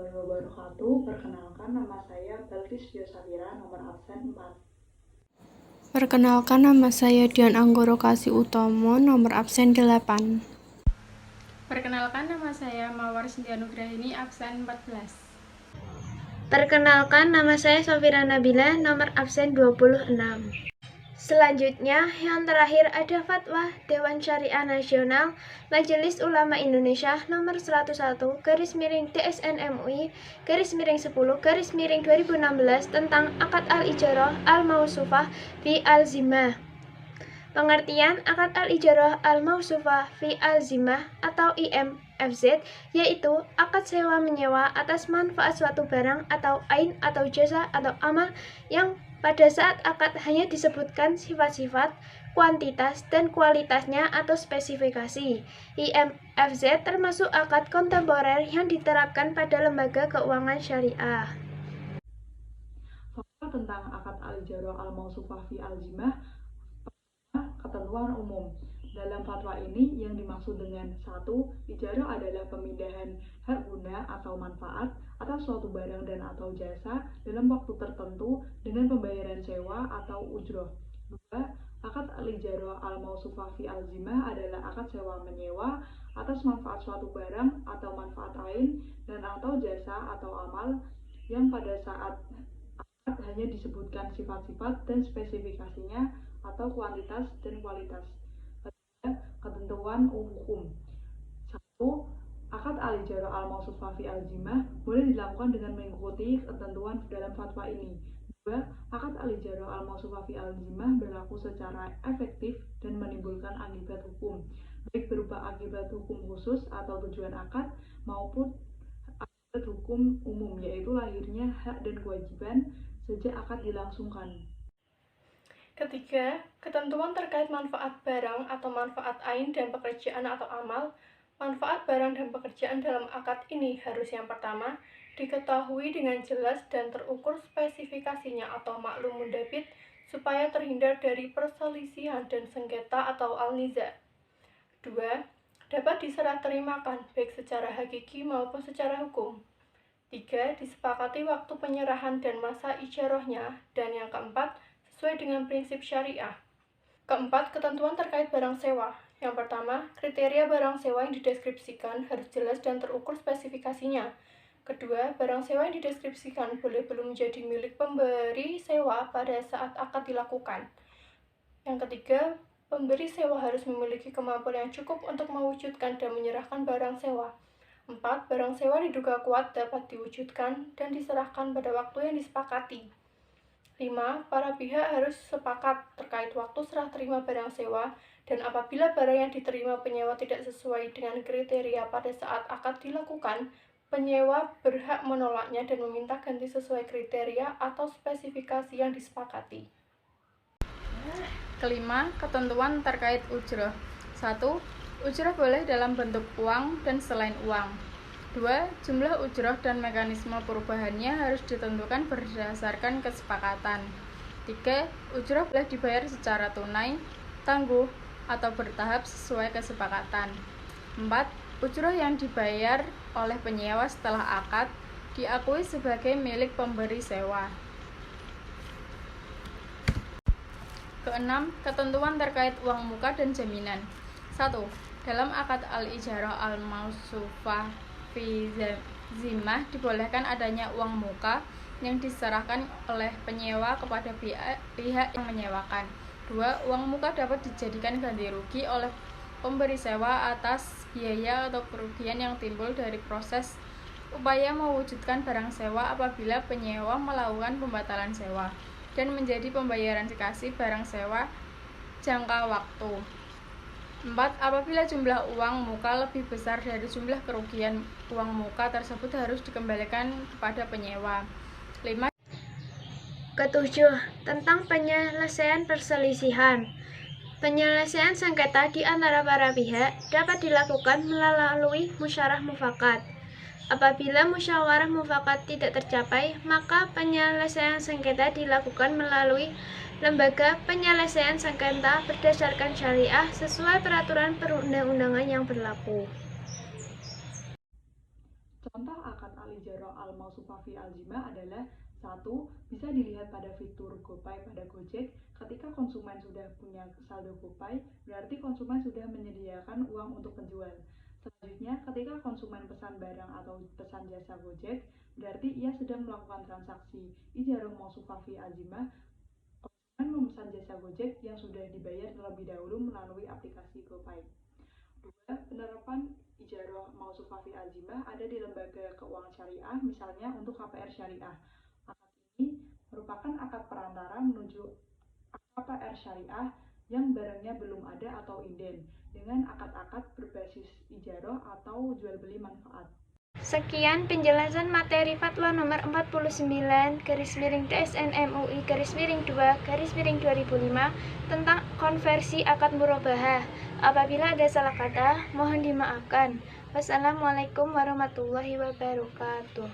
warahmatullahi wabarakatuh. Perkenalkan, nama saya Balkis Biosafira, nomor absen 4. Perkenalkan, nama saya Dian Anggoro Kasih Utomo, nomor absen 8. Perkenalkan, nama saya Mawar Sintia Nugrahini, absen 14. Perkenalkan, nama saya Sofira Nabila, nomor absen 26. Selanjutnya, yang terakhir ada Fatwa Dewan Syariah Nasional Majelis Ulama Indonesia nomor 101/DSN MUI /10/2016 tentang Akad Al-Ijarah Al-Mausufah fi Al-Zimmah. Pengertian Akad Al-Ijarah Al-Mausufah fi Al-Zimmah atau IMFZ yaitu akad sewa-menyewa atas manfaat suatu barang atau ain atau jasa atau amal yang pada saat akad hanya disebutkan sifat-sifat, kuantitas, dan kualitasnya atau spesifikasi. IMFZ termasuk akad kontemporer yang diterapkan pada lembaga keuangan syariah. Fatwa tentang akad al-ijarah al-mausufah fi al-zimmah. Ketentuan umum. Dalam fatwa ini yang dimaksud dengan 1. Ijarah adalah pemindahan hak guna atau manfaat atas suatu barang dan atau jasa dalam waktu tertentu dengan pembayaran sewa atau ujroh. 2. Akad al-ijarah al-mausufah fi al-zimmah adalah akad sewa menyewa atas manfaat suatu barang atau manfaat ain dan atau jasa atau amal yang pada saat akad hanya disebutkan sifat-sifat dan spesifikasinya atau kuantitas dan kualitas. Ketentuan hukum. 1. Akad al-ijarah al-mausufah fi al-zimmah boleh dilakukan dengan mengikuti ketentuan dalam fatwa ini. 2. Akad al-ijarah al-mausufah fi al-zimmah berlaku secara efektif dan menimbulkan akibat hukum, baik berupa akibat hukum khusus atau tujuan akad maupun akibat hukum umum, yaitu lahirnya hak dan kewajiban sejak akad dilangsungkan. Ketiga, ketentuan terkait manfaat barang atau manfaat ain dan pekerjaan atau amal. Manfaat barang dan pekerjaan dalam akad ini harus yang pertama, diketahui dengan jelas dan terukur spesifikasinya atau maklum mundabit supaya terhindar dari perselisihan dan sengketa atau al-niza. 2. Dapat diserah terimakan baik secara hakiki maupun secara hukum. 3. Disepakati waktu penyerahan dan masa ijarahnya. Dan yang keempat, sesuai dengan prinsip syariah. Keempat, ketentuan terkait barang sewa. Yang pertama, kriteria barang sewa yang dideskripsikan harus jelas dan terukur spesifikasinya. Kedua, barang sewa yang dideskripsikan boleh belum menjadi milik pemberi sewa pada saat akad dilakukan. Yang ketiga, pemberi sewa harus memiliki kemampuan yang cukup untuk mewujudkan dan menyerahkan barang sewa. 4. Barang sewa diduga kuat dapat diwujudkan dan diserahkan pada waktu yang disepakati. 5. Para pihak harus sepakat terkait waktu serah terima barang sewa, dan apabila barang yang diterima penyewa tidak sesuai dengan kriteria pada saat akad dilakukan, penyewa berhak menolaknya dan meminta ganti sesuai kriteria atau spesifikasi yang disepakati. Kelima, ketentuan terkait ujroh. 1. Ujroh boleh dalam bentuk uang dan selain uang. 2. Jumlah ujroh dan mekanisme perubahannya harus ditentukan berdasarkan kesepakatan. 3. Ujroh boleh dibayar secara tunai, tangguh, atau bertahap sesuai kesepakatan. 4. Ujroh yang dibayar oleh penyewa setelah akad diakui sebagai milik pemberi sewa. Keenam, ketentuan terkait uang muka dan jaminan. 1. Dalam akad al-ijarah al-mausufah fi zimmah dibolehkan adanya uang muka yang diserahkan oleh penyewa kepada pihak yang menyewakan. 2. Uang muka dapat dijadikan ganti rugi oleh pemberi sewa atas biaya atau kerugian yang timbul dari proses upaya mewujudkan barang sewa apabila penyewa melakukan pembatalan sewa dan menjadi pembayaran dikasih barang sewa jangka waktu. 4. Apabila jumlah uang muka lebih besar dari jumlah kerugian uang muka tersebut harus dikembalikan kepada penyewa. 5. Ketujuh, tentang penyelesaian perselisihan. Penyelesaian sengketa di antara para pihak dapat dilakukan melalui musyawarah mufakat. Apabila musyawarah mufakat tidak tercapai, maka penyelesaian sengketa dilakukan melalui lembaga penyelesaian sengketa berdasarkan syariah sesuai peraturan perundang-undangan yang berlaku. Contoh akad al-ijarah al-mausufah fi al-zimah adalah 1. Bisa dilihat pada fitur GoPay pada Gojek. Ketika konsumen sudah punya saldo GoPay, berarti konsumen sudah menyediakan uang untuk penjual. Selanjutnya, ketika konsumen pesan barang atau pesan jasa Gojek, berarti ia sedang melakukan transaksi ijarah mausufah fi al-zimah. Konsumen memesan jasa Gojek yang sudah dibayar terlebih dahulu melalui aplikasi GoPay. 2. Penerapan ijarah mausufah fi al-zimah ada di lembaga keuangan syariah, misalnya untuk KPR syariah. Akad ini merupakan akad perantara menuju KPR syariah yang barangnya belum ada atau inden, dengan akad-akad berbasis ijarah atau jual beli manfaat. Sekian penjelasan materi Fatwa nomor 49/DSN MUI/2/2005 tentang konversi akad murabahah. Apabila ada salah kata, mohon dimaafkan. Wassalamualaikum warahmatullahi wabarakatuh.